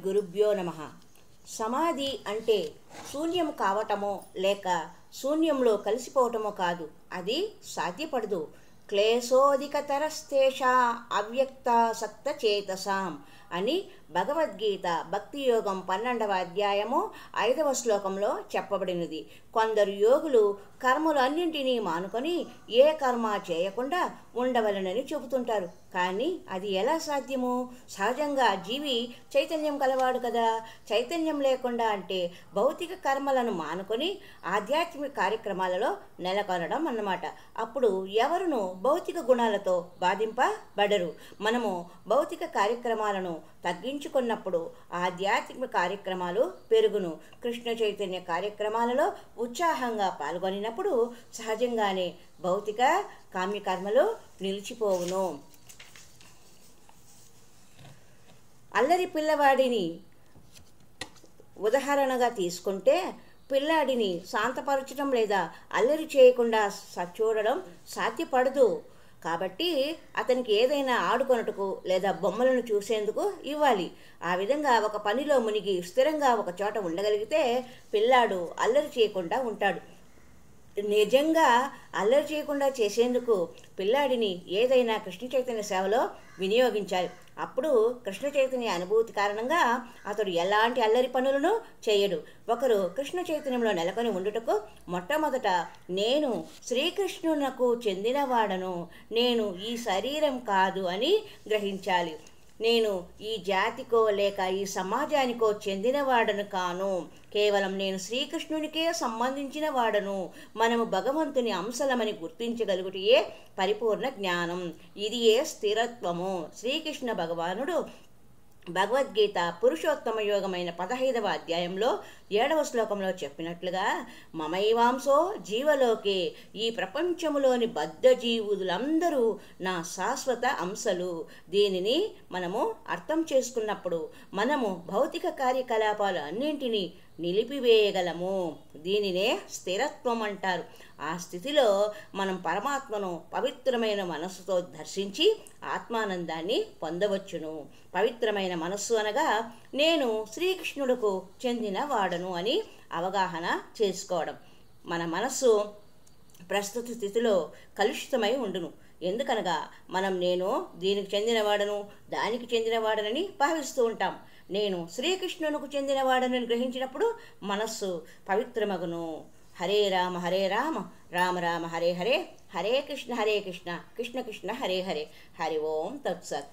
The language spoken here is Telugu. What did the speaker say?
గురుభ్యో నమః. సమాధి అంటే శూన్యం కావటమో లేక శూన్యంలో కలిసిపోవటమో కాదు, అది సాధ్యపడదు. క్లేశోధికతరస్తేషా అవ్యక్తాసక్త చేతసాం అని భగవద్గీత భక్తి యోగం 12వ అధ్యాయము 5వ శ్లోకంలో చెప్పబడినది. కొందరు యోగులు కర్మలు అన్నింటినీ మానుకొని ఏ కర్మ చేయకుండా ఉండవలనని చెబుతుంటారు. కానీ అది ఎలా సాధ్యము? సహజంగా జీవి చైతన్యం కలవాడు కదా. చైతన్యం లేకుండా అంటే భౌతిక కర్మలను మానుకొని ఆధ్యాత్మిక కార్యక్రమాలలో నెలకొనడం అన్నమాట. అప్పుడు ఎవరును భౌతిక గుణాలతో బాధింపబడరు. మనము భౌతిక కార్యక్రమాలను తగ్గించుకున్నప్పుడు ఆధ్యాత్మిక కార్యక్రమాలు పెరుగును. కృష్ణ చైతన్య కార్యక్రమాలలో ఉత్సాహంగా పాల్గొనినప్పుడు సహజంగానే భౌతిక కామ్యకర్మలు నిలిచిపోవును. అల్లరి పిల్లవాడిని ఉదాహరణగా తీసుకుంటే, పిల్లాడిని శాంతపరచడం లేదా అల్లరి చేయకుండా చూడడం సాధ్యపడదు. కాబట్టి అతనికి ఏదైనా ఆడుకొనుటకు లేదా బొమ్మలను చూసేందుకు ఇవ్వాలి. ఆ విధంగా ఒక పనిలో మునిగి స్థిరంగా ఒక చోట ఉండగలిగితే పిల్లాడు అల్లరి చేయకుండా ఉంటాడు. నిజంగా అల్లరి చేయకుండా చేసేందుకు పిల్లాడిని ఏదైనా కృష్ణ చైతన్య సేవలో వినియోగించాలి. అప్పుడు కృష్ణ చైతన్య అనుభూతి కారణంగా అతడు ఎలాంటి అల్లరి పనులను చేయడు. ఒకరు కృష్ణ చైతన్యంలో నెలకొని ఉండుటకు మొట్టమొదట నేను శ్రీకృష్ణునకు చెందినవాడను, నేను ఈ శరీరం కాదు అని గ్రహించాలి. నేను ఈ జాతికో లేక ఈ సమాజానికో చెందినవాడను కాను, కేవలం నేను శ్రీకృష్ణునికే సంబంధించిన వాడను. మనము భగవంతుని అంశలమని గుర్తించగలుగుటయే పరిపూర్ణ జ్ఞానం. ఇది ఏ స్థిరత్వము. శ్రీకృష్ణ భగవానుడు భగవద్గీత పురుషోత్తమ యోగమైన 15వ అధ్యాయంలో 7వ శ్లోకంలో చెప్పినట్లుగా, మమైవాంసో జీవలోకే, ఈ ప్రపంచములోని బద్ధ జీవులందరూ నా శాశ్వత అంశలు. దీనిని మనము అర్థం చేసుకున్నప్పుడు మనము భౌతిక కార్యకలాపాలు అన్నింటినీ నిలిపివేయగలము. దీనినే స్థిరత్వం అంటారు. ఆ స్థితిలో మనం పరమాత్మను పవిత్రమైన మనస్సుతో దర్శించి ఆత్మానందాన్ని పొందవచ్చును. పవిత్రమైన మనస్సు అనగా నేను శ్రీకృష్ణుడుకు చెందిన వాడను అని అవగాహన చేసుకోవడం. మన మనస్సు ప్రస్తుత స్థితిలో కలుషితమై ఉండును. ఎందుకనగా మనం నేను దీనికి చెందినవాడను, దానికి చెందినవాడనని భావిస్తూ ఉంటాం. నేను శ్రీకృష్ణునికి చెందినవాడనని గ్రహించినప్పుడు మనస్సు పవిత్రమగును. హరే రామ రామ రామ హరే హరే, హరే కృష్ణ కృష్ణ కృష్ణ హరే హరే. హరి ఓం తత్సత్.